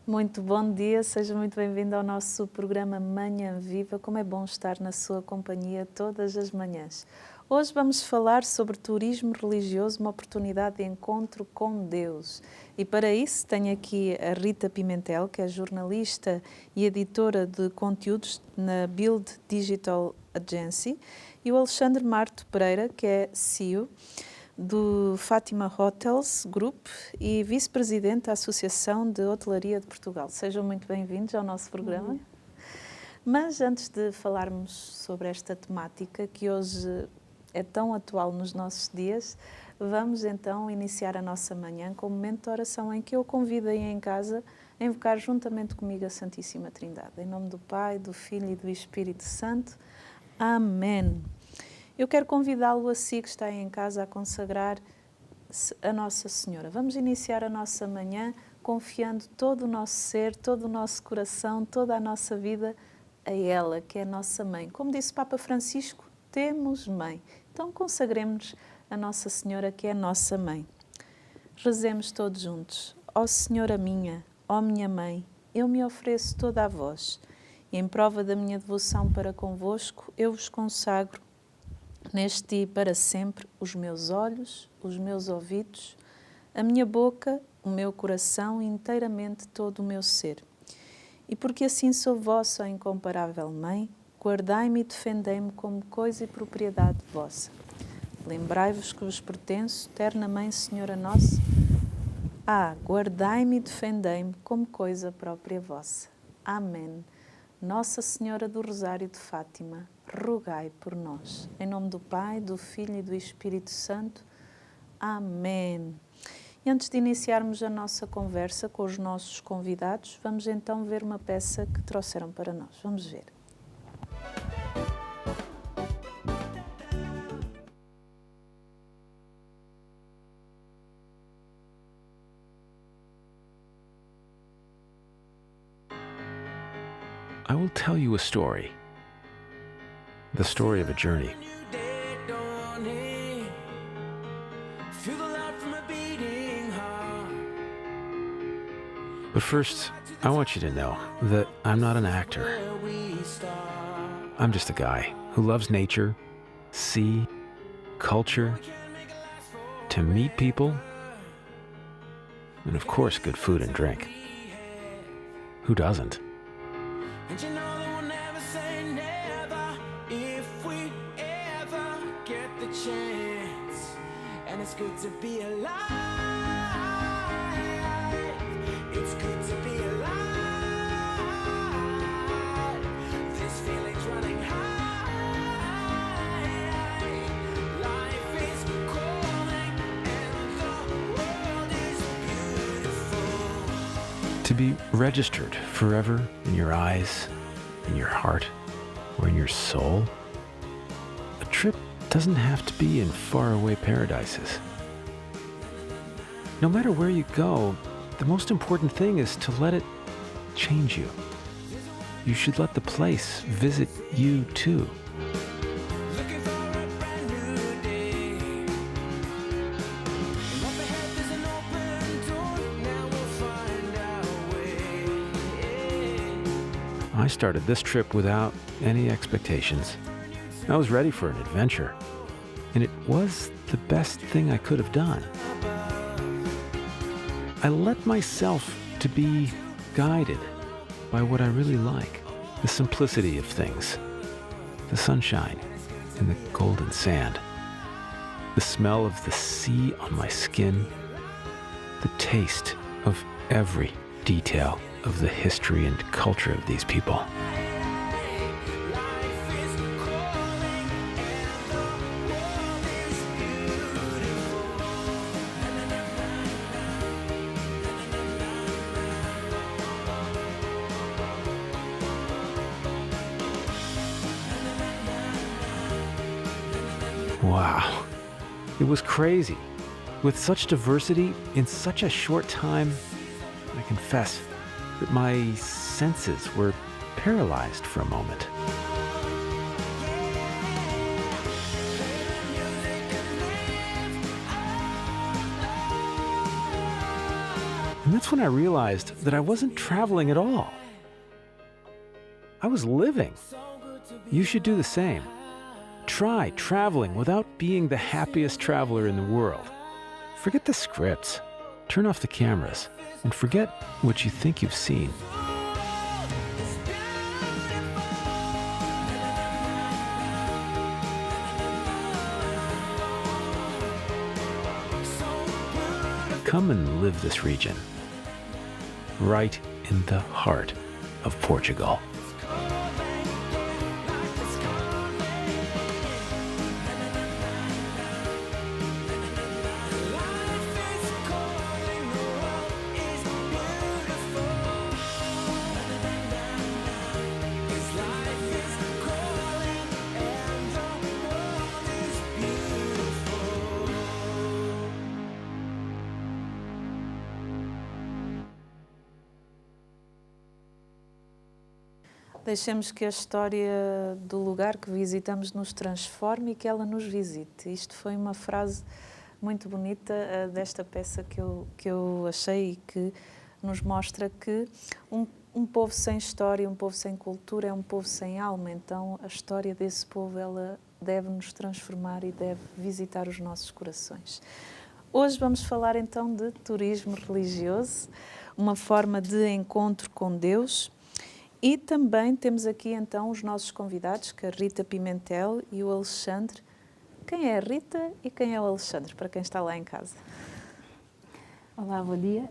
Muito bom dia, seja muito bem-vindo ao nosso programa Manhã Viva. Como é bom estar na sua companhia todas as manhãs. Hoje vamos falar sobre turismo religioso, uma oportunidade de encontro com Deus. E para isso tenho aqui a Rita Pimentel, que é jornalista e editora de conteúdos na Build Digital Agency, e o Alexandre Marto Pereira, que é CEO do Fátima Hotels Group e vice-presidente da Associação de Hotelaria de Portugal. Sejam muito bem-vindos ao nosso programa. Mas antes de falarmos sobre esta temática, que hoje é tão atual nos nossos dias, vamos então iniciar a nossa manhã com um momento de oração em que eu convido aí em casa a invocar juntamente comigo a Santíssima Trindade. Em nome do Pai, do Filho e do Espírito Santo. Amém. Eu quero convidá-lo a si que está aí em casa a consagrar a Nossa Senhora. Vamos iniciar a nossa manhã confiando todo o nosso ser, todo o nosso coração, toda a nossa vida a ela, que é a nossa mãe. Como disse o Papa Francisco, temos mãe. Então consagremos a Nossa Senhora, que é a nossa mãe. Rezemos todos juntos. Ó Senhora minha, ó minha mãe, eu me ofereço toda a vós, e em prova da minha devoção para convosco, eu vos consagro neste dia e para sempre os meus olhos, os meus ouvidos, a minha boca, o meu coração e inteiramente todo o meu ser. E porque assim sou vossa incomparável Mãe, guardai-me e defendei-me como coisa e propriedade vossa. Lembrai-vos que vos pertenço, terna Mãe Senhora Nossa. Guardai-me e defendei-me como coisa própria vossa. Amém. Nossa Senhora do Rosário de Fátima, rogai por nós. Em nome do Pai, do Filho e do Espírito Santo. Amém. E antes de iniciarmos a nossa conversa com os nossos convidados, vamos então ver uma peça que trouxeram para nós. Vamos ver. I will tell you a story. The story of a journey. But first, I want you to know that I'm not an actor. I'm just a guy who loves nature, sea, culture, to meet people, and of course, good food and drink. Who doesn't? And you know that we'll never say never if we ever get the chance. And it's good to be alive. It's good to be alive. This feeling's running high. Life is calling and the world is beautiful. To be registered forever in your eyes, in your heart, or in your soul, a trip doesn't have to be in faraway paradises. No matter where you go, the most important thing is to let it change you. You should let the place visit you too. I started this trip without any expectations. I was ready for an adventure, and it was the best thing I could have done. I let myself to be guided by what I really like, the simplicity of things, the sunshine and the golden sand, the smell of the sea on my skin, the taste of every detail of the history and culture of these people. Wow, it was crazy. With such diversity in such a short time, I confess that my senses were paralyzed for a moment. And that's when I realized that I wasn't traveling at all. I was living. You should do the same. Try traveling without being the happiest traveler in the world. Forget the scripts, turn off the cameras, and forget what you think you've seen. Come and live this region, right in the heart of Portugal. Deixemos que a história do lugar que visitamos nos transforme e que ela nos visite. Isto foi uma frase muito bonita desta peça que eu achei e que nos mostra que um povo sem história, um povo sem cultura é um povo sem alma. Então a história desse povo ela deve nos transformar e deve visitar os nossos corações. Hoje vamos falar então de turismo religioso, uma forma de encontro com Deus. E também temos aqui então os nossos convidados, que é a Rita Pimentel e o Alexandre. Quem é a Rita e quem é o Alexandre, para quem está lá em casa? Olá, bom dia.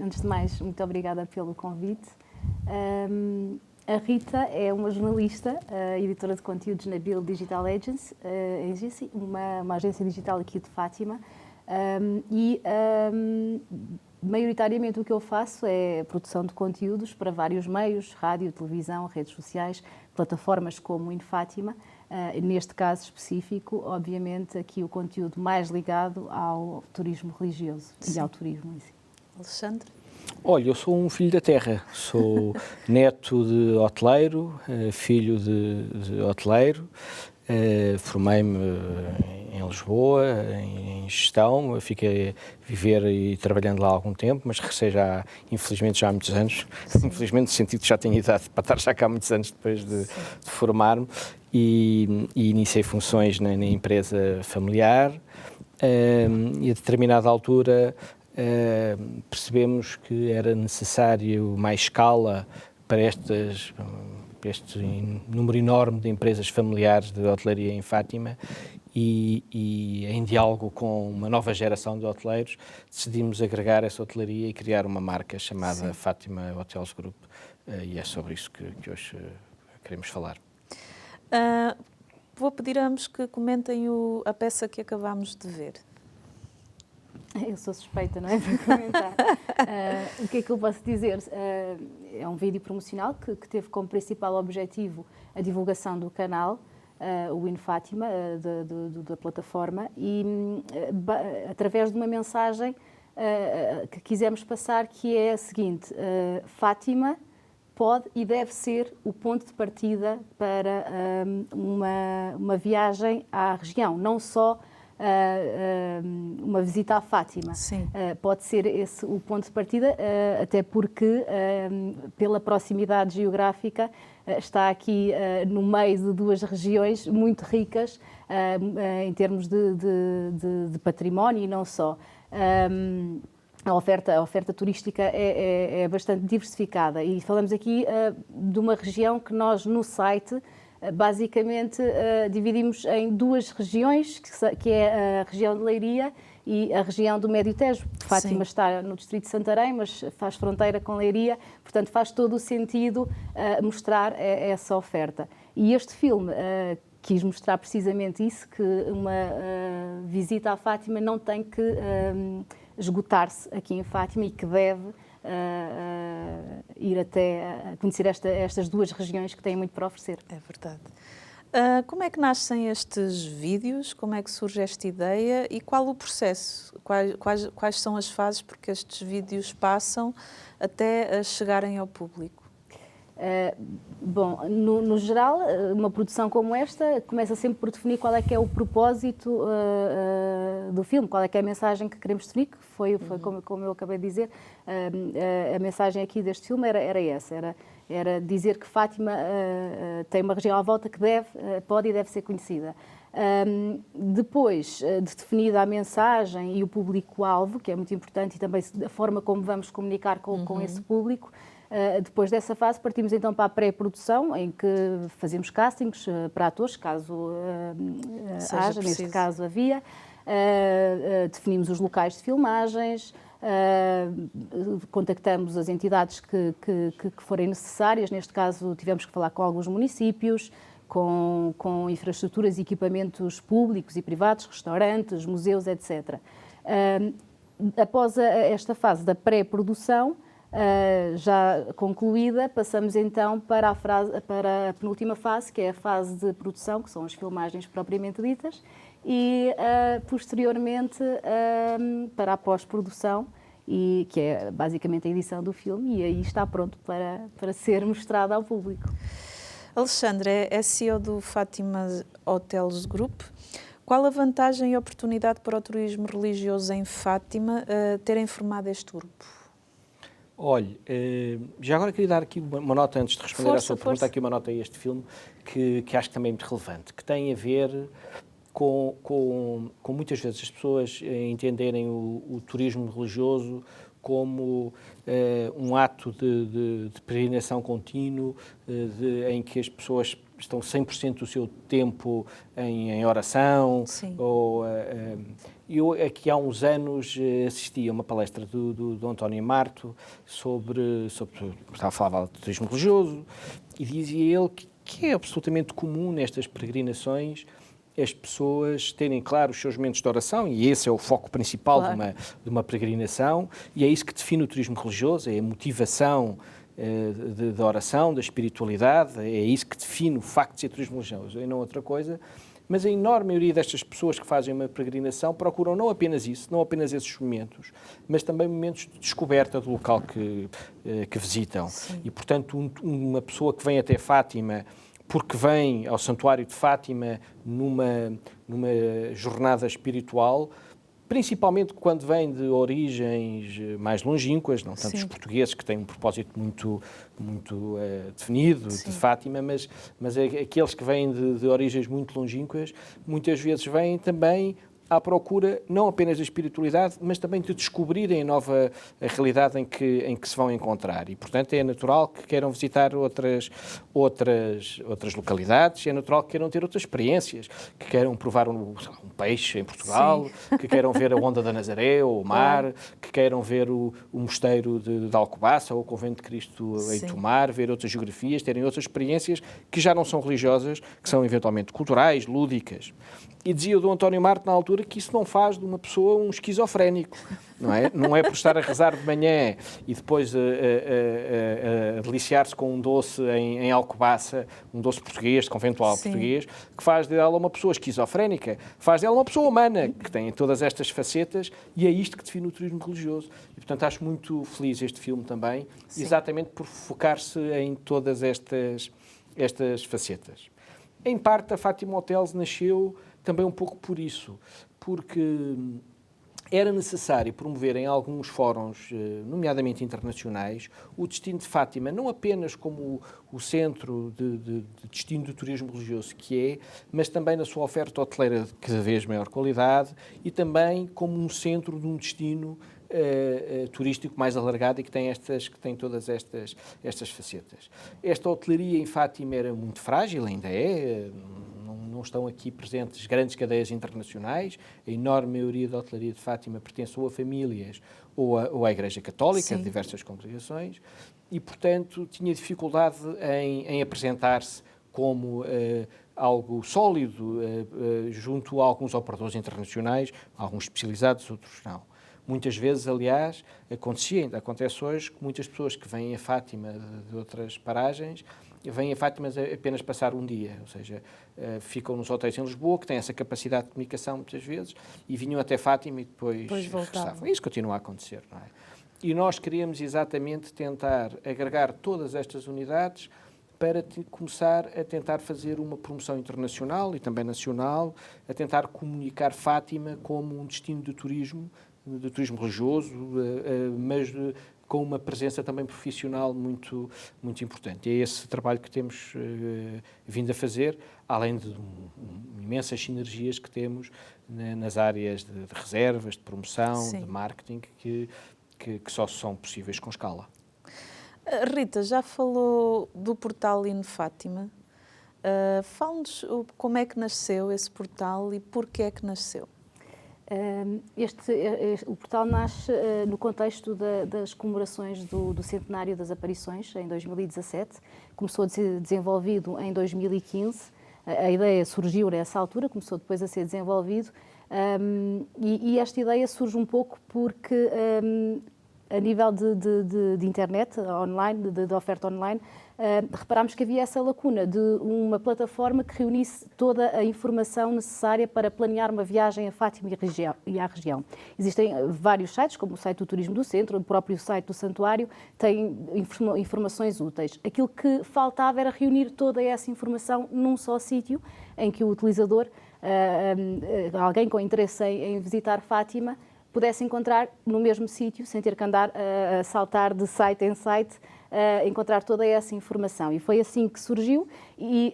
Antes de mais, muito obrigada pelo convite. A Rita é uma jornalista, editora de conteúdos na Build Digital Agency, uma agência digital aqui de Fátima. Maioritariamente o que eu faço é a produção de conteúdos para vários meios, rádio, televisão, redes sociais, plataformas como o InFátima. Neste caso específico, obviamente, aqui o conteúdo mais ligado ao turismo religioso. Sim. E ao turismo em si. Alexandre? Olha, eu sou um filho da terra, sou neto de hoteleiro, filho de hoteleiro. Formei-me em Lisboa, em gestão, fiquei a viver e trabalhando lá há algum tempo, mas regressei já, infelizmente, já há muitos anos. Sim. Infelizmente, no sentido que já tenho idade para estar já cá há muitos anos depois de formar-me, e iniciei funções na empresa familiar, e a determinada altura percebemos que era necessário mais escala para este número enorme de empresas familiares de hotelaria em Fátima e em diálogo com uma nova geração de hoteleiros decidimos agregar essa hotelaria e criar uma marca chamada Sim. Fátima Hotels Group, e é sobre isso que hoje queremos falar. Vou pedir a ambos que comentem a peça que acabámos de ver. Eu sou suspeita, não é? Para comentar. O que é que eu posso dizer? É um vídeo promocional que teve como principal objetivo a divulgação do canal, o InFátima, da plataforma, e através de uma mensagem que quisemos passar, que é a seguinte: Fátima pode e deve ser o ponto de partida para uma viagem à região, não só uma visita à Fátima. Pode ser esse o ponto de partida, até porque, pela proximidade geográfica, está aqui no meio de duas regiões muito ricas em termos de património e não só. A oferta turística é bastante diversificada e falamos aqui de uma região que nós no site basicamente dividimos em duas regiões, que é a região de Leiria e a região do Médio Tejo. Fátima está no distrito de Santarém, mas faz fronteira com Leiria, portanto faz todo o sentido mostrar essa oferta. E este filme quis mostrar precisamente isso, que uma visita à Fátima não tem que esgotar-se aqui em Fátima e que deve ir até conhecer estas duas regiões que têm muito para oferecer. É verdade. Como é que nascem estes vídeos? Como é que surge esta ideia? E qual o processo? Quais são as fases por que estes vídeos passam até chegarem ao público? Bom, no geral, uma produção como esta começa sempre por definir qual é que é o propósito do filme, qual é que é a mensagem que queremos definir, que foi como eu acabei de dizer, a mensagem aqui deste filme era essa, era dizer que Fátima tem uma região à volta que pode e deve ser conhecida. Depois de definida a mensagem e o público-alvo, que é muito importante, e também a forma como vamos comunicar com esse público, depois dessa fase partimos então para a pré-produção, em que fazemos castings para atores, caso haja, neste caso havia, definimos os locais de filmagens, contactamos as entidades que forem necessárias, neste caso tivemos que falar com alguns municípios, com infraestruturas e equipamentos públicos e privados, restaurantes, museus, etc. Após esta fase da pré-produção, já concluída, passamos então para a penúltima fase, que é a fase de produção, que são as filmagens propriamente ditas, e posteriormente para a pós-produção, que é basicamente a edição do filme, e aí está pronto para ser mostrado ao público. Alexandra é CEO do Fátima Hotels Group. Qual a vantagem e oportunidade para o turismo religioso em Fátima terem formado este grupo? Olha, já agora queria dar aqui uma nota, antes de responder à sua pergunta, aqui uma nota a este filme, que acho que também é muito relevante, que tem a ver com muitas vezes as pessoas entenderem o turismo religioso como um ato de peregrinação contínuo, em que as pessoas estão 100% do seu tempo em oração. Sim. Eu aqui há uns anos assisti a uma palestra do António Marto sobre estava a falar de turismo religioso, e dizia ele que é absolutamente comum nestas peregrinações as pessoas terem, claro, os seus momentos de oração, e esse é o foco principal, claro, de uma peregrinação, e é isso que define o turismo religioso, é a motivação da oração, da espiritualidade, é isso que define o facto de ser turismo religioso, e não outra coisa. Mas a enorme maioria destas pessoas que fazem uma peregrinação procuram não apenas isso, não apenas esses momentos, mas também momentos de descoberta do local que visitam. Sim. E, portanto, uma pessoa que vem até Fátima porque vem ao Santuário de Fátima numa jornada espiritual, principalmente quando vem de origens mais longínquas, não tanto os portugueses, que têm um propósito muito definido, sim, de Fátima, mas aqueles que vêm de origens muito longínquas, muitas vezes vêm também à procura não apenas da espiritualidade, mas também de descobrirem a realidade em que se vão encontrar. E, portanto, é natural que queiram visitar outras localidades, é natural que queiram ter outras experiências, que queiram provar um peixe em Portugal, sim, que queiram ver a onda da Nazaré ou o mar, que queiram ver o mosteiro de Alcobaça ou o convento de Cristo em Tomar, ver outras geografias, terem outras experiências que já não são religiosas, que são eventualmente culturais, lúdicas. E dizia o Dom António Marto, na altura, que isso não faz de uma pessoa um esquizofrénico, não é? Não é por estar a rezar de manhã e depois a deliciar-se com um doce em Alcobaça, um doce português, de conventual português, que faz dela uma pessoa esquizofrénica, faz dela uma pessoa humana, que tem todas estas facetas, e é isto que define o turismo religioso. E, portanto, acho muito feliz este filme também, exatamente por focar-se em todas estas facetas. Em parte, a Fátima Hotels nasceu também um pouco por isso, porque era necessário promover em alguns fóruns, nomeadamente internacionais, o destino de Fátima, não apenas como o centro de destino do turismo religioso que é, mas também na sua oferta hoteleira de cada vez maior qualidade e também como um centro de um destino turístico mais alargado e que tem todas estas facetas. Esta hotelaria em Fátima era muito frágil, ainda é, não estão aqui presentes grandes cadeias internacionais, a enorme maioria da hotelaria de Fátima pertence ou a famílias ou à Igreja Católica, de diversas congregações, e, portanto, tinha dificuldade em apresentar-se como algo sólido junto a alguns operadores internacionais, alguns especializados, outros não. Muitas vezes, aliás, ainda acontece hoje, que muitas pessoas que vêm a Fátima de outras paragens vêm a Fátima apenas passar um dia, ou seja, ficam nos hotéis em Lisboa, que têm essa capacidade de comunicação muitas vezes, e vinham até Fátima e depois regressavam. Isso continua a acontecer, não é? E nós queremos exatamente tentar agregar todas estas unidades para começar a tentar fazer uma promoção internacional e também nacional, a tentar comunicar Fátima como um destino de turismo religioso, mas com uma presença também profissional muito, muito importante. É esse trabalho que temos vindo a fazer, além de imensas sinergias que temos nas áreas de reservas, de promoção, Sim. de marketing, que só são possíveis com escala. Rita, já falou do portal In Fátima. Fale-nos como é que nasceu esse portal e porquê é que nasceu. O portal nasce no contexto das comemorações do centenário das aparições, em 2017. Começou a ser desenvolvido em 2015. A ideia surgiu nessa altura, começou depois a ser desenvolvido. E esta ideia surge um pouco porque, a nível de internet, online, de oferta online, reparámos que havia essa lacuna de uma plataforma que reunisse toda a informação necessária para planear uma viagem a Fátima e à região. Existem vários sites, como o site do Turismo do Centro, o próprio site do Santuário, tem informações úteis. Aquilo que faltava era reunir toda essa informação num só sítio, em que o utilizador, alguém com interesse em visitar Fátima, pudesse encontrar no mesmo sítio, sem ter que andar a saltar de site em site, encontrar toda essa informação. E foi assim que surgiu, e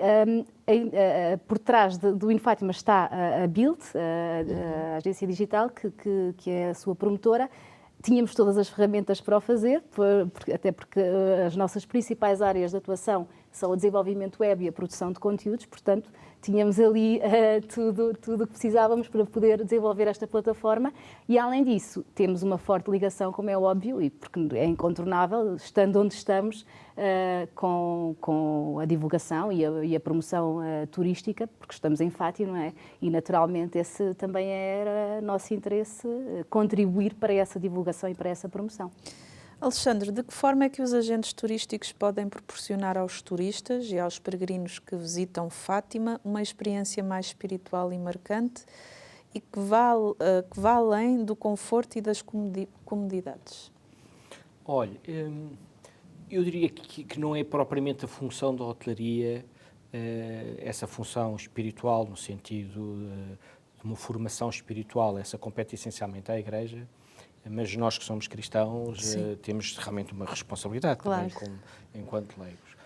por trás do In Fátima está a Build, a agência digital, que é a sua promotora. Tínhamos todas as ferramentas para o fazer, até porque as nossas principais áreas de atuação são o desenvolvimento web e a produção de conteúdos, portanto, tínhamos ali tudo o que precisávamos para poder desenvolver esta plataforma. E, além disso, temos uma forte ligação, como é óbvio, e porque é incontornável, estando onde estamos, com a divulgação e a promoção turística, porque estamos em Fátima, não é? E, naturalmente, esse também era nosso interesse, contribuir para essa divulgação e para essa promoção. Alexandre, de que forma é que os agentes turísticos podem proporcionar aos turistas e aos peregrinos que visitam Fátima uma experiência mais espiritual e marcante e que vá além do conforto e das comodidades? Olha, eu diria que não é propriamente a função da hotelaria, essa função espiritual, no sentido de uma formação espiritual, essa compete essencialmente à Igreja, mas nós que somos cristãos temos realmente uma responsabilidade, claro, também enquanto leigos.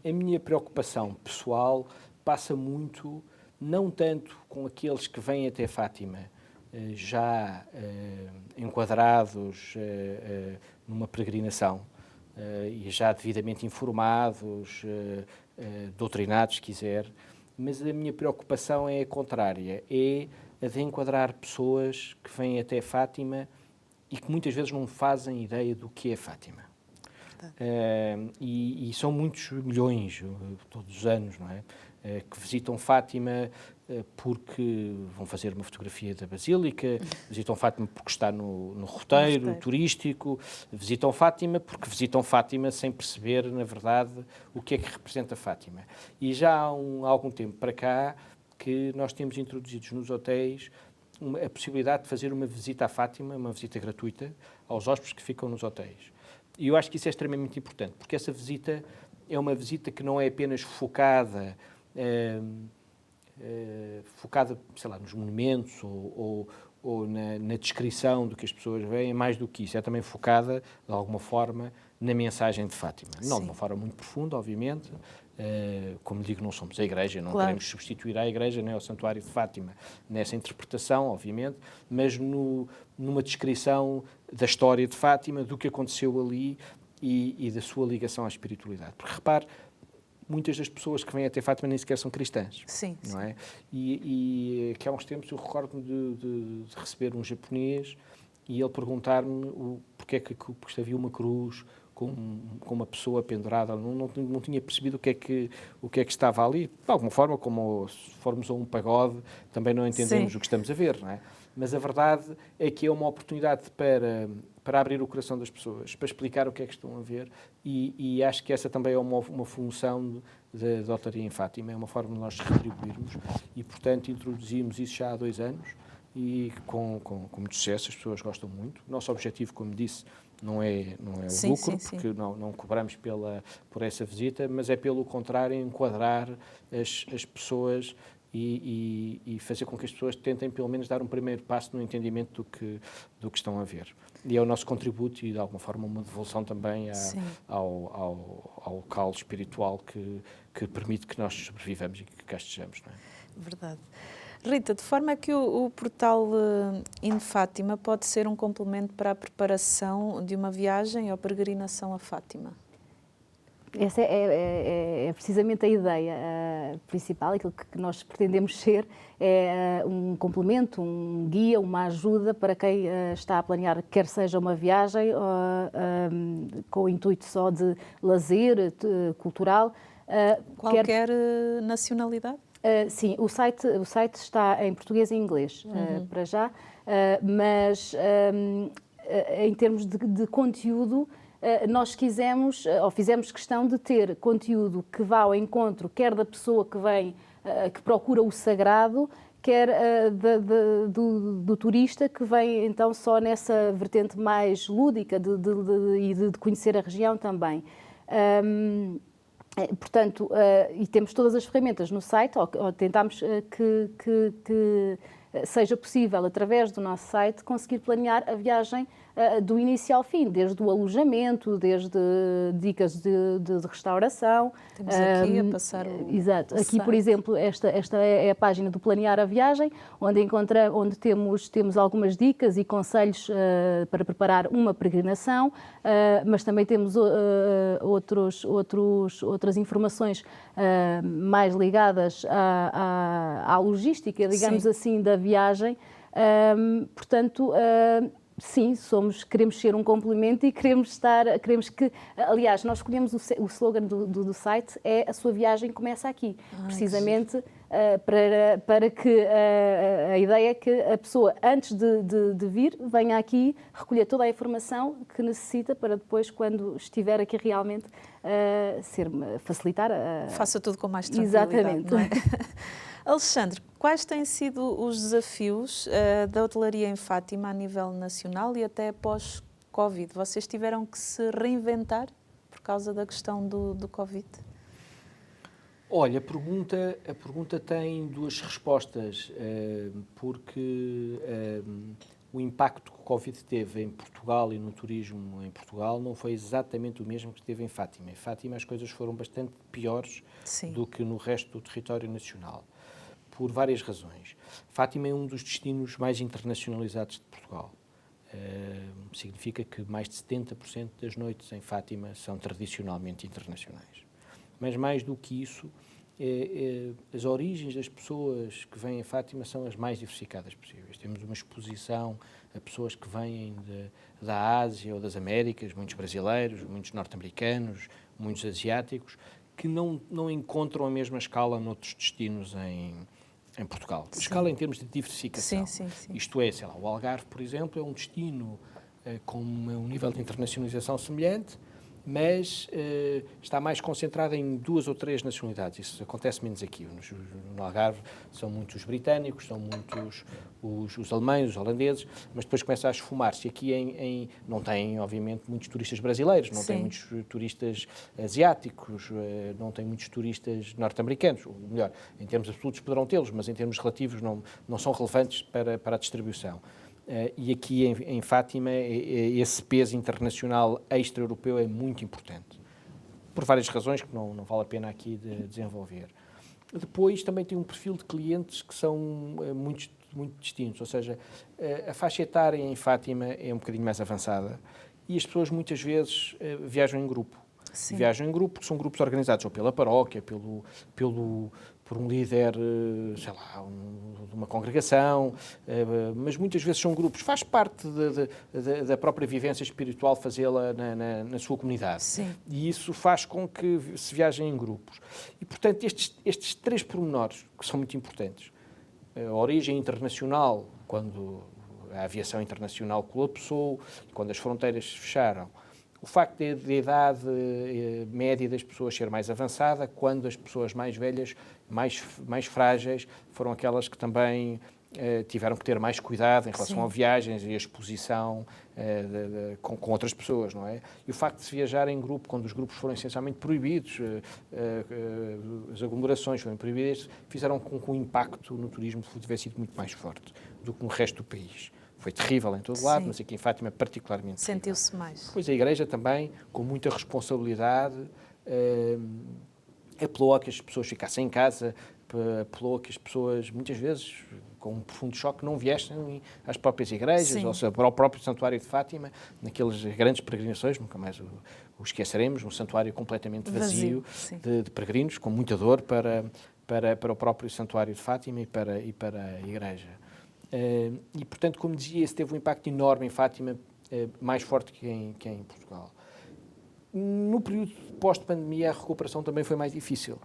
A minha preocupação pessoal passa muito, não tanto com aqueles que vêm até Fátima já enquadrados numa peregrinação e já devidamente informados, doutrinados, se quiser, mas a minha preocupação é a contrária, é a de enquadrar pessoas que vêm até Fátima e que muitas vezes não fazem ideia do que é Fátima. E são muitos milhões, todos os anos, não é? Que visitam Fátima porque vão fazer uma fotografia da Basílica, visitam Fátima porque está no roteiro turístico, visitam Fátima porque visitam Fátima sem perceber, na verdade, o que é que representa Fátima. E já há algum tempo para cá que nós temos introduzidos nos hotéis a possibilidade de fazer uma visita à Fátima, uma visita gratuita, aos hóspedes que ficam nos hotéis. E eu acho que isso é extremamente importante, porque essa visita é uma visita que não é apenas focada, sei lá, nos monumentos ou na descrição do que as pessoas veem, mais do que isso. É também focada, de alguma forma, na mensagem de Fátima. Não de uma forma muito profunda, obviamente. Como digo, não somos a Igreja, não queremos substituir a Igreja nem ao Santuário de Fátima nessa interpretação, obviamente, mas numa descrição da história de Fátima, do que aconteceu ali e da sua ligação à espiritualidade. Porque, repare, muitas das pessoas que vêm até Fátima nem sequer são cristãs. Sim. Não é? E que há uns tempos eu recordo-me de receber um japonês e ele perguntar-me porque é que havia uma cruz com uma pessoa pendurada. Não tinha percebido o que é que estava ali. De alguma forma, como se formos a um pagode, também não entendemos o que estamos a ver, não é? Mas a verdade é que é uma oportunidade para abrir o coração das pessoas, para explicar o que é que estão a ver, e acho que essa também é uma função da hotelaria em Fátima, é uma forma de nós retribuirmos, e portanto introduzimos isso já há 2 anos, e com muito sucesso, as pessoas gostam muito. O nosso objetivo, como disse, não é o lucro, porque não cobramos por essa visita, mas é pelo contrário enquadrar as pessoas e fazer com que as pessoas tentem pelo menos dar um primeiro passo no entendimento do que estão a ver. E é o nosso contributo e de alguma forma uma devolução também ao local espiritual que permite que nós sobrevivamos e que cá estejamos. Não é? Verdade. Rita, de forma que o portal In Fátima pode ser um complemento para a preparação de uma viagem ou peregrinação a Fátima? Essa é precisamente a ideia principal, aquilo que nós pretendemos ser, é um complemento, um guia, uma ajuda para quem está a planear, quer seja uma viagem com o intuito só de lazer cultural. Qualquer nacionalidade? Sim, o site está em português e inglês, para já, mas em termos de conteúdo, nós quisemos, ou fizemos questão de ter conteúdo que vá ao encontro, quer da pessoa que vem, que procura o sagrado, quer do turista que vem então só nessa vertente mais lúdica e de conhecer a região também. Portanto, e temos todas as ferramentas no site, ou tentámos que seja possível, através do nosso site, conseguir planear a viagem do início ao fim, desde o alojamento, desde dicas de restauração. Temos aqui a passar Exato. Aqui, site. por exemplo, esta é a página do Planear a Viagem, onde temos algumas dicas e conselhos para preparar uma peregrinação, mas também temos outras informações mais ligadas à logística, digamos assim, da viagem. Portanto, sim, queremos ser um complemento e queremos que, aliás, nós escolhemos o slogan do site, é a sua viagem começa aqui, precisamente para que a ideia é que a pessoa, antes de vir, venha aqui recolher toda a informação que necessita para depois, quando estiver aqui realmente, facilitar. Faça tudo com mais tranquilidade. Exatamente. Não é? Alexandre, quais têm sido os desafios da hotelaria em Fátima a nível nacional e até pós-Covid? Vocês tiveram que se reinventar por causa da questão do Covid? Olha, a pergunta tem duas respostas, porque o impacto que o Covid teve em Portugal e no turismo em Portugal não foi exatamente o mesmo que teve em Fátima. Em Fátima as coisas foram bastante piores do que no resto do território nacional, por várias razões. Fátima é um dos destinos mais internacionalizados de Portugal. Significa que mais de 70% das noites em Fátima são tradicionalmente internacionais. Mas mais do que isso, as origens das pessoas que vêm a Fátima são as mais diversificadas possíveis. Temos uma exposição a pessoas que vêm da Ásia ou das Américas, muitos brasileiros, muitos norte-americanos, muitos asiáticos, que não encontram a mesma escala noutros destinos em Portugal. Escala em termos de diversificação. Sim. Isto é, sei lá, o Algarve, por exemplo, é um destino com um nível de internacionalização semelhante, mas está mais concentrado em 2 ou 3 nacionalidades. Isso acontece menos aqui. No Algarve são muitos os britânicos, são muitos os alemães, os holandeses, mas depois começa a esfumar-se. Aqui não tem, obviamente, muitos turistas brasileiros, não tem muitos turistas asiáticos, não tem muitos turistas norte-americanos. Ou melhor, em termos absolutos poderão tê-los, mas em termos relativos não são relevantes para a distribuição. E aqui em Fátima esse peso internacional extra-europeu é muito importante, por várias razões que não vale a pena aqui desenvolver. Depois também tem um perfil de clientes que são muito distintos, ou seja, a faixa etária em Fátima é um bocadinho mais avançada e as pessoas muitas vezes viajam em grupo. Viajam em grupo, são grupos organizados ou pela paróquia, por um líder, sei lá, de uma congregação, mas muitas vezes são grupos. Faz parte da própria vivência espiritual fazê-la na sua comunidade. E isso faz com que se viajem em grupos. E, portanto, estes 3 pormenores, que são muito importantes, a origem internacional, quando a aviação internacional colapsou, quando as fronteiras se fecharam, o facto de a idade média das pessoas ser mais avançada, quando as pessoas mais velhas, mais frágeis, foram aquelas que também tiveram que ter mais cuidado em relação Sim. a viagens e a exposição com outras pessoas, não é? E o facto de se viajar em grupo, quando os grupos foram essencialmente proibidos, as aglomerações foram proibidas, fizeram com que o impacto no turismo tivesse sido muito mais forte do que no resto do país. Foi terrível em todo lado, Sim. mas aqui em Fátima particularmente terrível. Sentiu-se mais. Depois a Igreja também, com muita responsabilidade, apelou a que as pessoas ficassem em casa, apelou a que as pessoas, muitas vezes, com um profundo choque, não viessem às próprias igrejas, Sim. ou seja, para o próprio Santuário de Fátima, naquelas grandes peregrinações, nunca mais o esqueceremos, um santuário completamente vazio Sim. de peregrinos, com muita dor para o próprio Santuário de Fátima e para a Igreja. E, portanto, como dizia, esse teve um impacto enorme em Fátima, mais forte que em Portugal. No período pós-pandemia, a recuperação também foi mais difícil.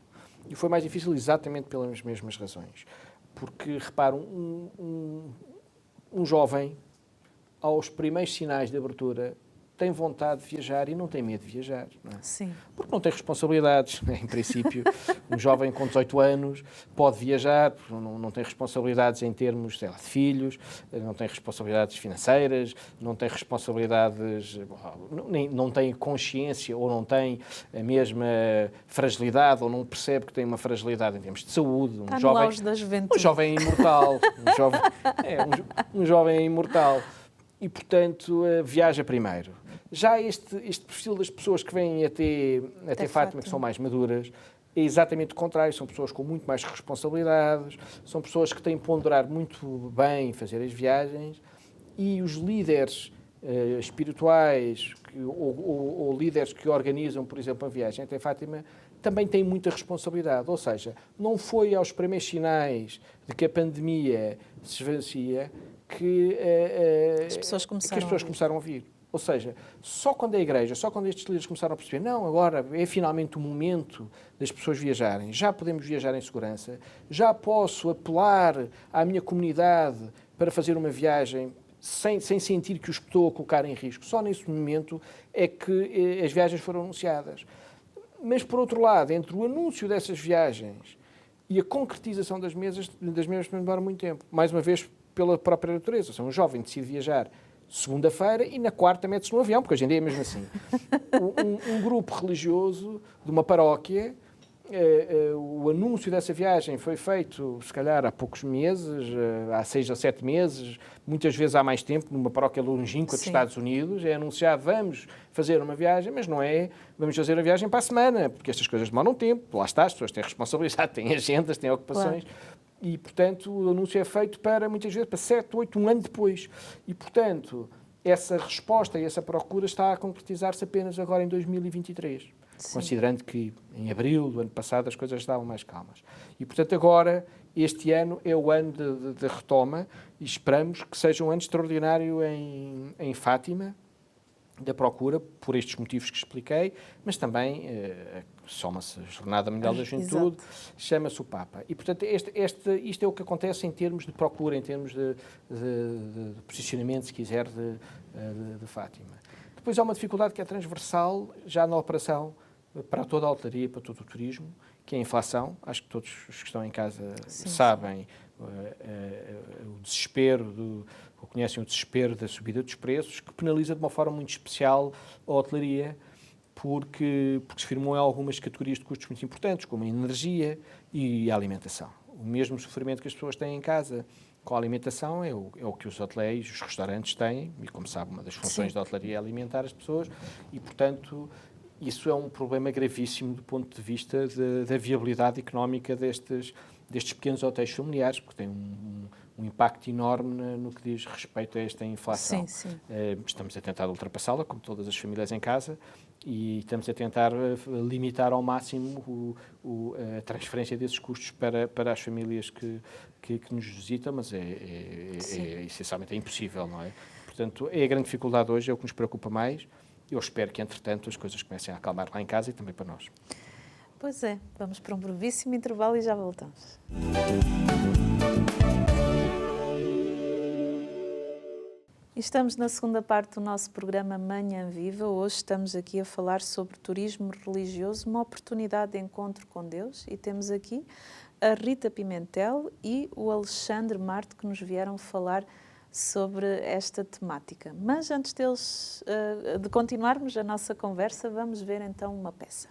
E foi mais difícil exatamente pelas mesmas razões. Porque, reparam, um jovem, aos primeiros sinais de abertura, tem vontade de viajar e não tem medo de viajar. Não é? Sim. Porque não tem responsabilidades, né? Em princípio. Um jovem com 18 anos pode viajar, porque não tem responsabilidades em termos, sei lá, de filhos, não tem responsabilidades financeiras, não tem responsabilidades, não tem consciência ou não tem a mesma fragilidade ou não percebe que tem uma fragilidade em termos de saúde. Está no auge da juventude. Um jovem é imortal. Um jovem é imortal. E, portanto, viaja primeiro. Já este perfil das pessoas que vêm até Fátima, que são mais maduras, é exatamente o contrário. São pessoas com muito mais responsabilidades, são pessoas que têm que ponderar muito bem fazer as viagens, e os líderes espirituais ou líderes que organizam, por exemplo, a viagem até Fátima, também têm muita responsabilidade. Ou seja, não foi aos primeiros sinais de que a pandemia se esvaecia que As pessoas começaram a vir. Ou seja, só quando a Igreja, só quando estes líderes começaram a perceber, não, agora é finalmente o momento das pessoas viajarem, já podemos viajar em segurança, já posso apelar à minha comunidade para fazer uma viagem sem sentir que os estou a colocar em risco. Só nesse momento é que as viagens foram anunciadas. Mas, por outro lado, entre o anúncio dessas viagens e a concretização das mesmas demora muito tempo. Mais uma vez, pela própria natureza. Ou seja, um jovem decide viajar segunda-feira e na quarta mete-se no avião, porque hoje em dia é mesmo assim. Um grupo religioso de uma paróquia, o anúncio dessa viagem foi feito, se calhar, há poucos meses, há 6 ou 7 meses, muitas vezes há mais tempo, numa paróquia longínqua dos Estados Unidos, é anunciado, vamos fazer uma viagem, mas não é, vamos fazer a viagem para a semana, porque estas coisas demoram tempo, lá está, as pessoas têm responsabilidade, têm agendas, têm ocupações. Claro. E, portanto, o anúncio é feito muitas vezes, para 7, 8, um ano depois. E, portanto, essa resposta e essa procura está a concretizar-se apenas agora em 2023. Sim. Considerando que em abril do ano passado as coisas estavam mais calmas. E, portanto, agora, este ano é o ano de retoma e esperamos que seja um ano extraordinário em Fátima, da procura, por estes motivos que expliquei, mas também soma-se a Jornada Mundial da Juventude, chama-se o Papa. E, portanto, isto é o que acontece em termos de procura, em termos de posicionamento, se quiser, de Fátima. Depois há uma dificuldade que é transversal, já na operação, para toda a hotelaria, para todo o turismo, que é a inflação. Acho que todos os que estão em casa sabem o desespero conhecem o desespero da subida dos preços, que penaliza de uma forma muito especial a hotelaria, porque se firmou em algumas categorias de custos muito importantes, como a energia e a alimentação. O mesmo sofrimento que as pessoas têm em casa com a alimentação é o que os hotéis, os restaurantes têm, e como sabe, uma das funções da hotelaria é alimentar as pessoas, e, portanto, isso é um problema gravíssimo do ponto de vista da viabilidade económica destes pequenos hotéis familiares, porque tem um impacto enorme no que diz respeito a esta inflação. Sim. Estamos a tentar ultrapassá-la, como todas as famílias em casa, e estamos a tentar limitar ao máximo a transferência desses custos para as famílias que nos visitam, mas essencialmente é impossível, não é? Portanto, é a grande dificuldade hoje, é o que nos preocupa mais. Eu espero que, entretanto, as coisas comecem a acalmar lá em casa e também para nós. Pois é, vamos para um brevíssimo intervalo e já voltamos. Estamos na segunda parte do nosso programa Manhã Viva. Hoje estamos aqui a falar sobre turismo religioso, uma oportunidade de encontro com Deus, e temos aqui a Rita Pimentel e o Alexandre Marte, que nos vieram falar sobre esta temática. Mas antes de continuarmos a nossa conversa, vamos ver então uma peça.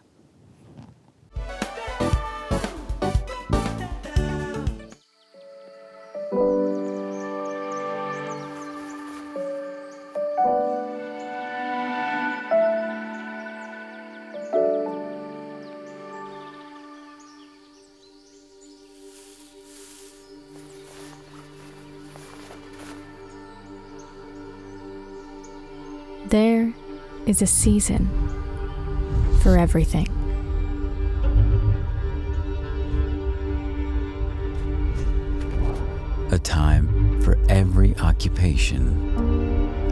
There is a season for everything. A time for every occupation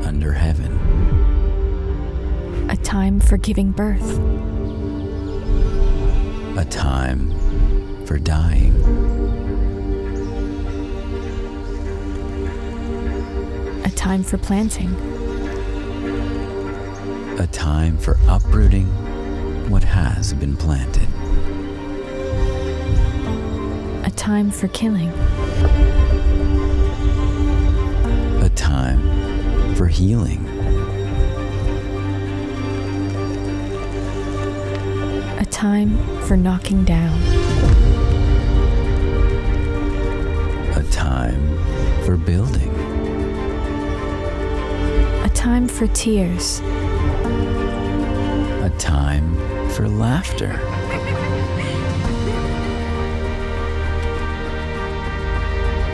under heaven. A time for giving birth. A time for dying. A time for planting. A time for uprooting what has been planted. A time for killing. A time for healing. A time for knocking down. A time for building. A time for tears. A time for laughter.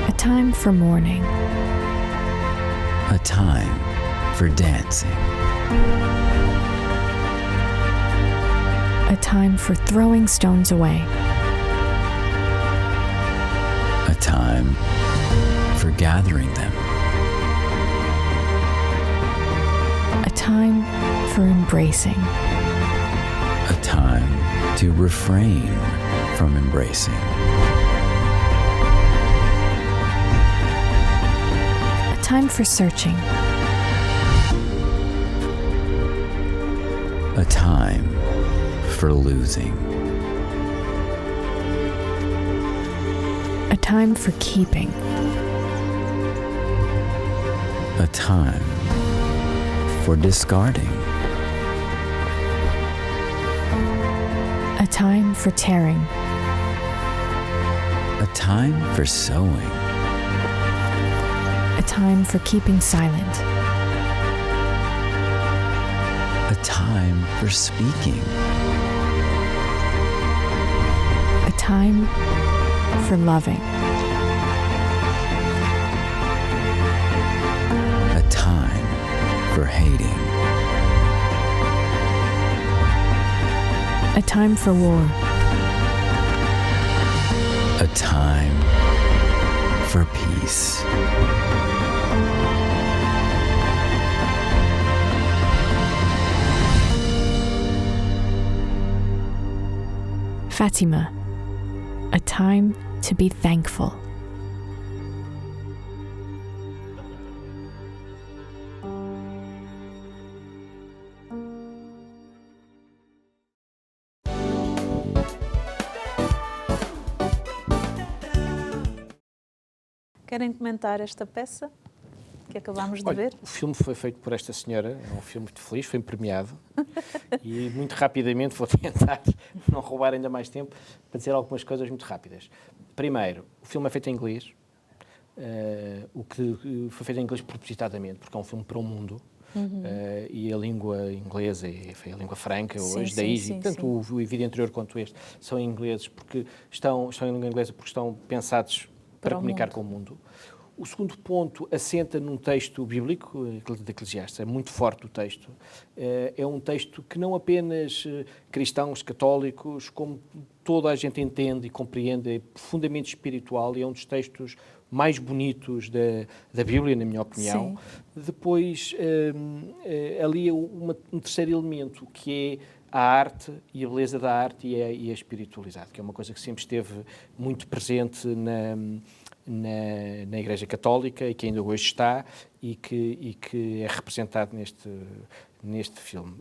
A time for mourning. A time for dancing. A time for throwing stones away. A time for gathering them. A time for embracing. A time to refrain from embracing. A time for searching. A time for losing. A time for keeping. A time for discarding. A time for tearing. A time for sowing. A time for keeping silent. A time for speaking. A time for loving. A time for hating. A time for war. A time for peace. Fatima. A time to be thankful. Querem comentar esta peça que acabámos de Olha, ver? o filme foi feito por esta senhora, é um filme muito feliz, foi premiado. E muito rapidamente vou tentar não roubar ainda mais tempo para dizer algumas coisas muito rápidas. Primeiro, o filme é feito em inglês, o que foi feito em inglês propositadamente, porque é um filme para o mundo. E a língua inglesa foi a língua franca Sim, hoje, sim, daí sim, tanto o vídeo anterior quanto este são em ingleses, porque estão em língua inglesa porque estão pensados para comunicar com o mundo. O segundo ponto assenta num texto bíblico, de Eclesiastes, é muito forte o texto. É um texto que não apenas cristãos, católicos, como toda a gente entende e compreende, é profundamente espiritual e é um dos textos mais bonitos da Bíblia, na minha opinião. Sim. Depois, ali é um terceiro elemento, que é a arte e a beleza da arte e a espiritualidade, que é uma coisa que sempre esteve muito presente na Igreja Católica e que ainda hoje está e que é representado neste filme.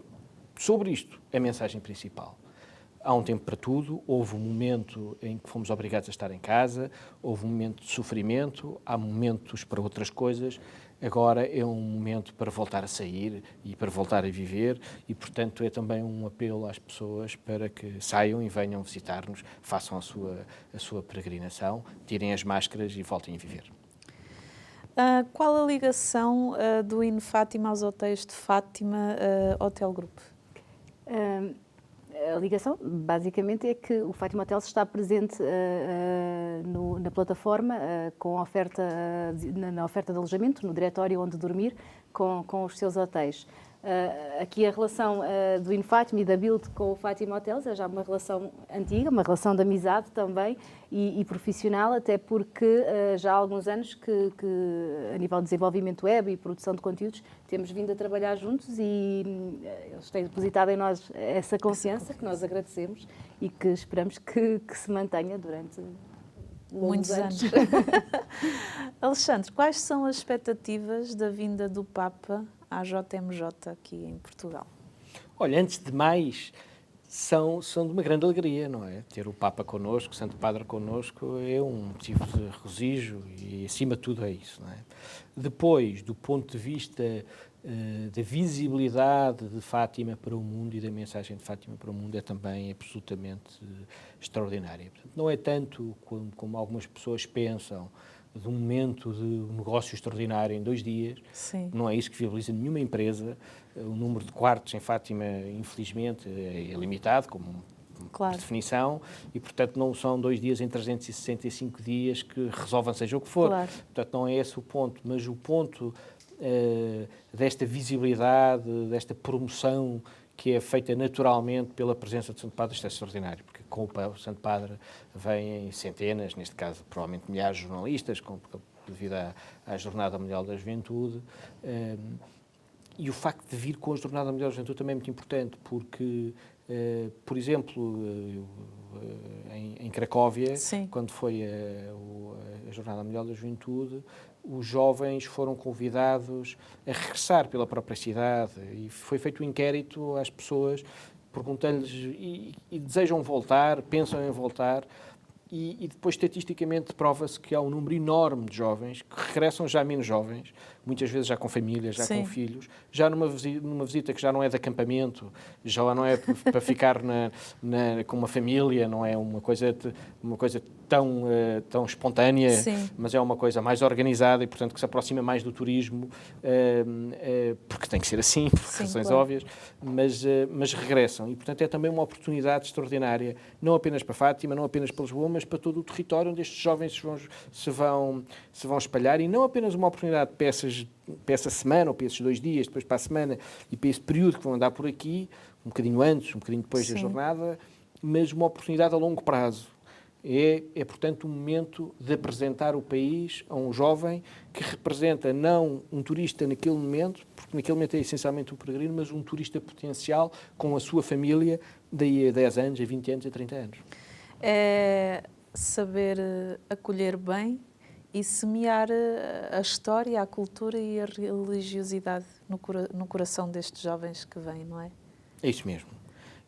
Sobre isto, a mensagem principal. há um tempo para tudo, houve um momento em que fomos obrigados a estar em casa, houve um momento de sofrimento, há momentos para outras coisas, agora é um momento para voltar a sair e para voltar a viver e, portanto, é também um apelo às pessoas para que saiam e venham visitar-nos, façam a sua peregrinação, tirem as máscaras e voltem a viver. Qual a ligação do IN Fátima aos hotéis de Fátima Hotel Group? A ligação, basicamente, é que o Fátima Hotels está presente na plataforma com a oferta, na oferta de alojamento, no diretório onde dormir, com os seus hotéis. Aqui a relação do IN Fátima e da Build com o Fátima Hotels é já uma relação antiga, uma relação de amizade também e profissional, até porque já há alguns anos que a nível de desenvolvimento web e produção de conteúdos temos vindo a trabalhar juntos e eles têm depositado em nós essa confiança que nós agradecemos e que esperamos que se mantenha durante muitos anos. Alexandre, quais são as expectativas da vinda do Papa à JMJ aqui em Portugal? Olha, antes de mais, são de uma grande alegria, não é? Ter o Papa connosco, o Santo Padre connosco, é um motivo de regozijo e, acima de tudo, é isso, não é? Depois, do ponto de vista da visibilidade de Fátima para o mundo e da mensagem de Fátima para o mundo, é também absolutamente extraordinária. Portanto, não é tanto como algumas pessoas pensam, de um momento de um negócio extraordinário em 2 dias. Sim. Não é isso que viabiliza nenhuma empresa. O número de quartos em Fátima, infelizmente, é limitado, como Claro. por definição, e, portanto, não são 2 dias em 365 dias que resolvam seja o que for. Claro. Portanto, não é esse o ponto, mas o ponto desta visibilidade, desta promoção que é feita naturalmente pela presença do Santo Padre, isto é extraordinário, porque com o Santo Padre vêm centenas, neste caso provavelmente milhares de jornalistas, devido à Jornada Mundial da Juventude, e o facto de vir com a Jornada Mundial da Juventude também é muito importante, porque, por exemplo, em Cracóvia, Sim. quando foi a Jornada Mundial da Juventude, os jovens foram convidados a regressar pela própria cidade e foi feito um inquérito às pessoas, perguntando-lhes e desejam voltar, pensam em voltar, e depois estatisticamente prova-se que há um número enorme de jovens que regressam já menos jovens, muitas vezes já com famílias, já Sim. com filhos, já numa visita que já não é de acampamento, já não é para ficar com uma família, não é uma coisa tão espontânea, Sim. mas é uma coisa mais organizada e, portanto, que se aproxima mais do turismo, porque tem que ser assim, por Sim, razões claro. óbvias, mas regressam. E, portanto, é também uma oportunidade extraordinária, não apenas para Fátima, não apenas para Lisboa, mas para todo o território onde estes jovens se vão espalhar, e não apenas uma oportunidade para essa semana, ou para esses 2 dias, depois para a semana e para esse período que vão andar por aqui, um bocadinho antes, um bocadinho depois da Sim. jornada, mas uma oportunidade a longo prazo. É, portanto, um momento de apresentar o país a um jovem que representa não um turista naquele momento, porque naquele momento é essencialmente um peregrino, mas um turista potencial com a sua família daí a 10 anos, a 20 anos, a 30 anos. É saber acolher bem e semear a história, a cultura e a religiosidade no coração destes jovens que vêm, não é? É isso mesmo.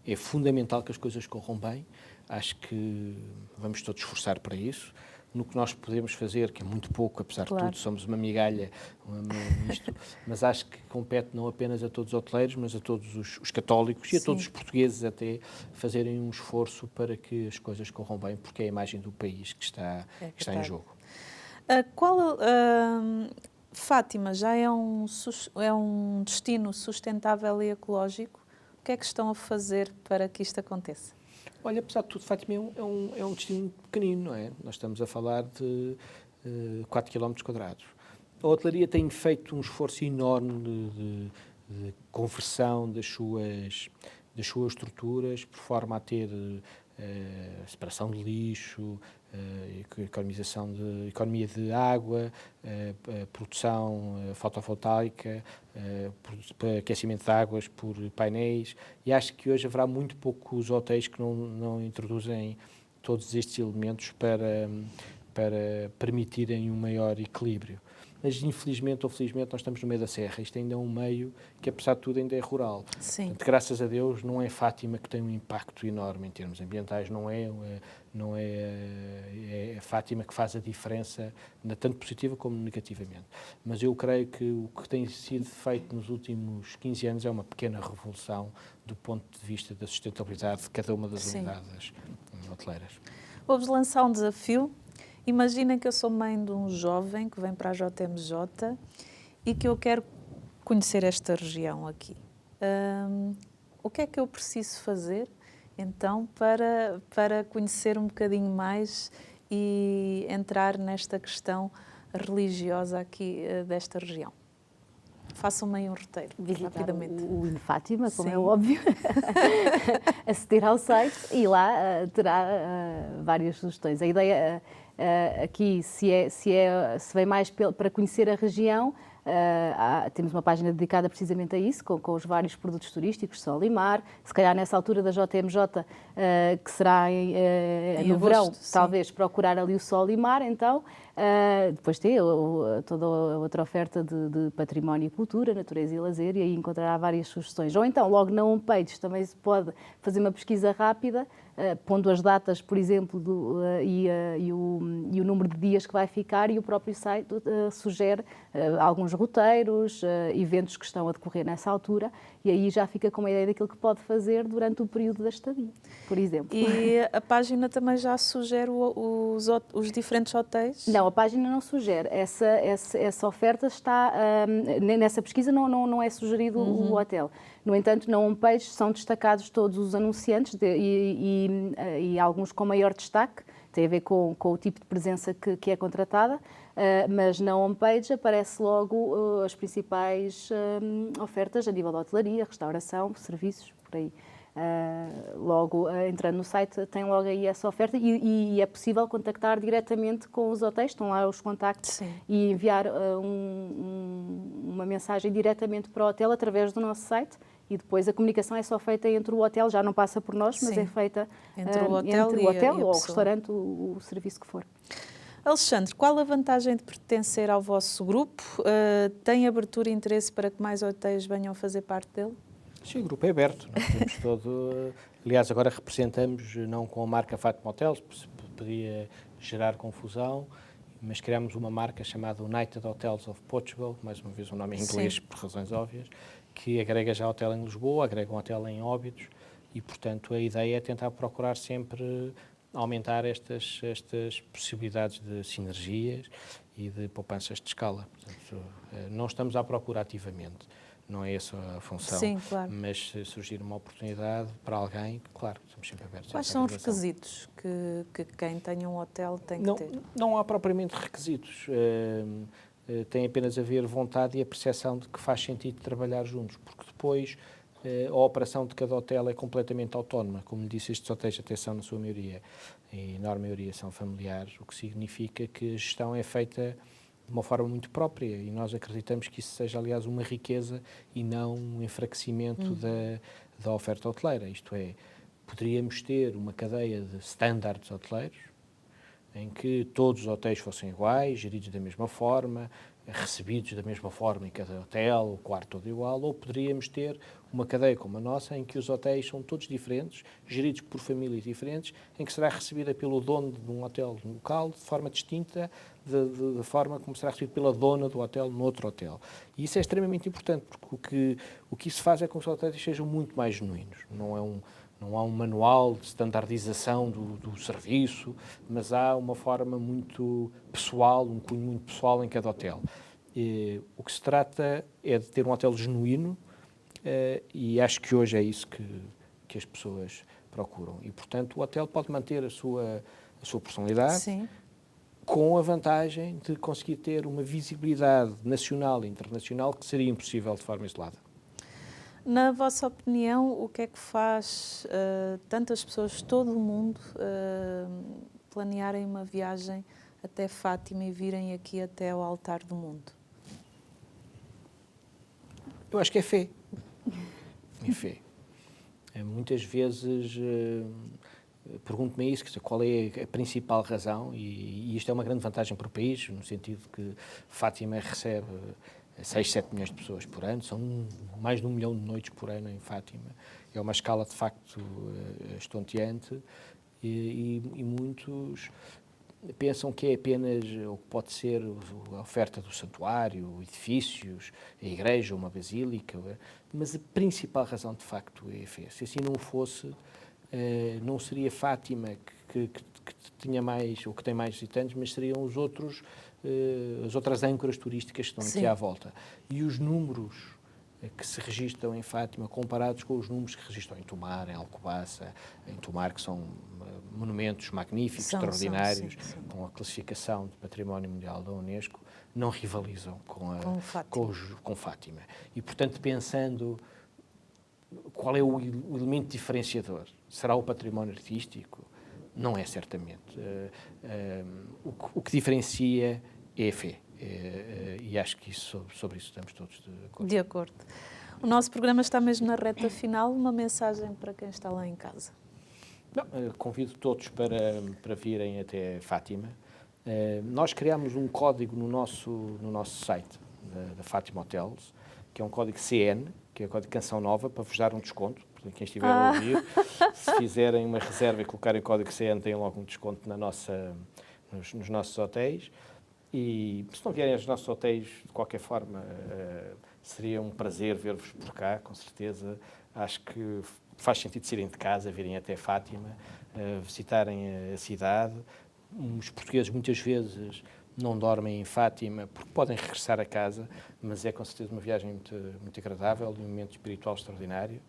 É fundamental que as coisas corram bem. Acho que vamos todos esforçar para isso. No que nós podemos fazer, que é muito pouco, apesar Claro. de tudo, somos uma migalha nisto, mas acho que compete não apenas a todos os hoteleiros, mas a todos os católicos e a Sim. todos os portugueses até fazerem um esforço para que as coisas corram bem, porque é a imagem do país que está em verdade. jogo. Fátima já é um destino sustentável e ecológico. O que é que estão a fazer para que isto aconteça? Olha, apesar de tudo, Fátima é um destino pequenino, não é? Nós estamos a falar de 4 km². A hotelaria tem feito um esforço enorme de conversão das suas estruturas, por forma a ter separação de lixo, economia de água, produção fotovoltaica, aquecimento de águas por painéis, e acho que hoje haverá muito poucos hotéis que não introduzem todos estes elementos para permitirem um maior equilíbrio. mas infelizmente ou felizmente nós estamos no meio da serra. Isto ainda é um meio que, apesar de tudo, ainda é rural. Sim. Portanto, graças a Deus, não é Fátima que tem um impacto enorme em termos ambientais, é Fátima que faz a diferença, tanto positiva como negativamente. Mas eu creio que o que tem sido feito nos últimos 15 anos é uma pequena revolução do ponto de vista da sustentabilidade de cada uma das unidades hoteleiras. Vou-vos lançar um desafio. Imaginem que eu sou mãe de um jovem que vem para a JMJ e que eu quero conhecer esta região aqui. O que é que eu preciso fazer, então, para conhecer um bocadinho mais e entrar nesta questão religiosa aqui desta região? Façam-me aí um roteiro, Visitar rapidamente. o Hino Fátima, como Sim. é óbvio, aceder ao site e lá terá várias sugestões. A ideia aqui, se vem mais para conhecer a região, temos uma página dedicada precisamente a isso, com os vários produtos turísticos, sol e mar. Se calhar nessa altura da JMJ, que será no agosto, verão, sim. talvez procurar ali o sol e mar, então. Depois tem toda a outra oferta de património e cultura, natureza e lazer, e aí encontrará várias sugestões. Ou então, logo na homepage, também se pode fazer uma pesquisa rápida, pondo as datas, por exemplo, e o número de dias que vai ficar, e o próprio site sugere alguns roteiros, eventos que estão a decorrer nessa altura, e aí já fica com uma ideia daquilo que pode fazer durante o período da estadia, por exemplo. E a página também já sugere os diferentes hotéis? Não, a página não sugere. Essa oferta está... nessa pesquisa não é sugerido o hotel. No entanto, na homepage são destacados todos os anunciantes e alguns com maior destaque. Tem a ver com o tipo de presença que é contratada, mas na homepage aparece logo as principais ofertas a nível de hotelaria, restauração, serviços, por aí. Logo, entrando no site, tem logo aí essa oferta e é possível contactar diretamente com os hotéis, estão lá os contactos. Sim. E enviar uma mensagem diretamente para o hotel através do nosso site. E depois a comunicação é só feita entre o hotel, já não passa por nós, mas é feita entre o hotel ou o restaurante, o serviço que for. Alexandre, qual a vantagem de pertencer ao vosso grupo? Tem abertura e interesse para que mais hotéis venham fazer parte dele? Sim, o grupo é aberto. Nós temos aliás, agora representamos, não com a marca Fátima Hotels, poderia gerar confusão, mas criamos uma marca chamada United Hotels of Portugal, mais uma vez um nome em inglês, por razões óbvias, que agrega já hotel em Lisboa, agrega um hotel em Óbidos e, portanto, a ideia é tentar procurar sempre aumentar estas possibilidades de sinergias e de poupanças de escala. Portanto, não estamos à procura ativamente, não é essa a função. Sim, claro. Mas se surgir uma oportunidade para alguém, claro, estamos sempre abertos. Quais são os requisitos que quem tenha um hotel tem que ter? Não há propriamente requisitos. Tem apenas a ver vontade e a percepção de que faz sentido trabalhar juntos, porque depois a operação de cada hotel é completamente autónoma. Como lhe disse, estes hotéis até são, na sua maioria, e enorme maioria, são familiares, o que significa que a gestão é feita de uma forma muito própria e nós acreditamos que isso seja, aliás, uma riqueza e não um enfraquecimento da oferta hoteleira. Isto é, poderíamos ter uma cadeia de standards hoteleiros em que todos os hotéis fossem iguais, geridos da mesma forma, recebidos da mesma forma em cada hotel, o quarto todo igual, ou poderíamos ter uma cadeia como a nossa, em que os hotéis são todos diferentes, geridos por famílias diferentes, em que será recebida pelo dono de um hotel local de forma distinta da forma como será recebido pela dona do hotel no outro hotel. E isso é extremamente importante, porque o que isso faz é que os hotéis sejam muito mais genuínos. Não há um manual de standardização do serviço, mas há uma forma muito pessoal, um cunho muito pessoal em cada hotel. O que se trata é de ter um hotel genuíno e acho que hoje é isso que as pessoas procuram. E, portanto, o hotel pode manter a sua personalidade. Sim. Com a vantagem de conseguir ter uma visibilidade nacional e internacional que seria impossível de forma isolada. Na vossa opinião, o que é que faz tantas pessoas de todo o mundo planearem uma viagem até Fátima e virem aqui até ao altar do mundo? Eu acho que é fé. É fé. Muitas vezes pergunto-me isso, qual é a principal razão, e isto é uma grande vantagem para o país, no sentido que Fátima recebe 6, 7 milhões de pessoas por ano, são mais de 1 milhão de noites por ano em Fátima. É uma escala, de facto, estonteante, e muitos pensam que é apenas, ou que pode ser a oferta do santuário, edifícios, a igreja, uma basílica, mas a principal razão, de facto, é a fé. Se assim não fosse, não seria Fátima que tinha mais, ou que tem mais visitantes, mas seriam os outros, as outras âncoras turísticas que estão aqui à volta. E os números que se registram em Fátima, comparados com os números que registram em Tomar, em Alcobaça, em Tomar, que são monumentos magníficos, extraordinários, com a classificação de Património Mundial da Unesco, não rivalizam com Fátima. E, portanto, pensando qual é o elemento diferenciador, será o património artístico? Não é, certamente. O que diferencia é a fé. E acho que sobre isso estamos todos de acordo. De acordo. O nosso programa está mesmo na reta final. Uma mensagem para quem está lá em casa? Convido todos para virem até Fátima. Nós criámos um código no nosso site da Fátima Hotels, que é um código CN, que é o código Canção Nova, para vos dar um desconto. Para quem estiver a ouvir, se fizerem uma reserva e colocarem o código CN, têm logo um desconto nos nossos hotéis. E se não vierem aos nossos hotéis, de qualquer forma, seria um prazer ver-vos por cá, com certeza. Acho que faz sentido saírem de casa, virem até Fátima, visitarem a cidade. Os portugueses muitas vezes não dormem em Fátima porque podem regressar a casa, mas é com certeza uma viagem muito, muito agradável, um momento espiritual extraordinário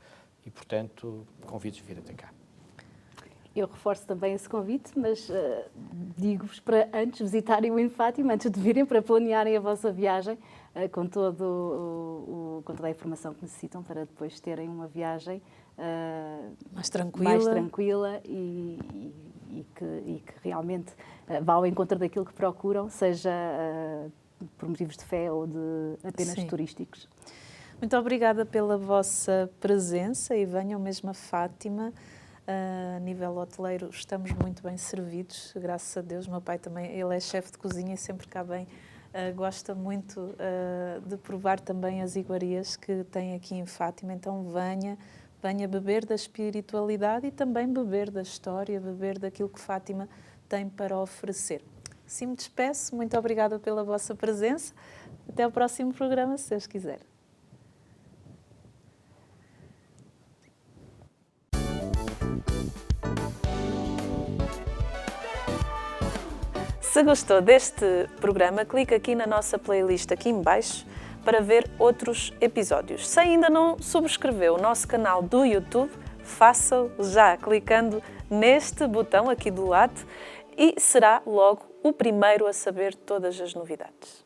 e, portanto, convido-vos a vir até cá. Eu reforço também esse convite, mas digo-vos para antes visitarem o Fátima, antes de virem, para planearem a vossa viagem com toda a informação que necessitam para depois terem uma viagem mais tranquila e que realmente vá ao encontro daquilo que procuram, seja por motivos de fé ou de apenas turísticos. Muito obrigada pela vossa presença e venham mesmo a Fátima. A nível hoteleiro estamos muito bem servidos, graças a Deus. Meu pai também, ele é chefe de cozinha e sempre cá vem, gosta muito de provar também as iguarias que tem aqui em Fátima. Então venha beber da espiritualidade e também beber da história, beber daquilo que Fátima tem para oferecer. Assim me despeço, muito obrigada pela vossa presença. Até ao próximo programa, se Deus quiser. Se gostou deste programa, clique aqui na nossa playlist aqui em baixo para ver outros episódios. Se ainda não subscreveu o nosso canal do YouTube, faça-o já clicando neste botão aqui do lado e será logo o primeiro a saber todas as novidades.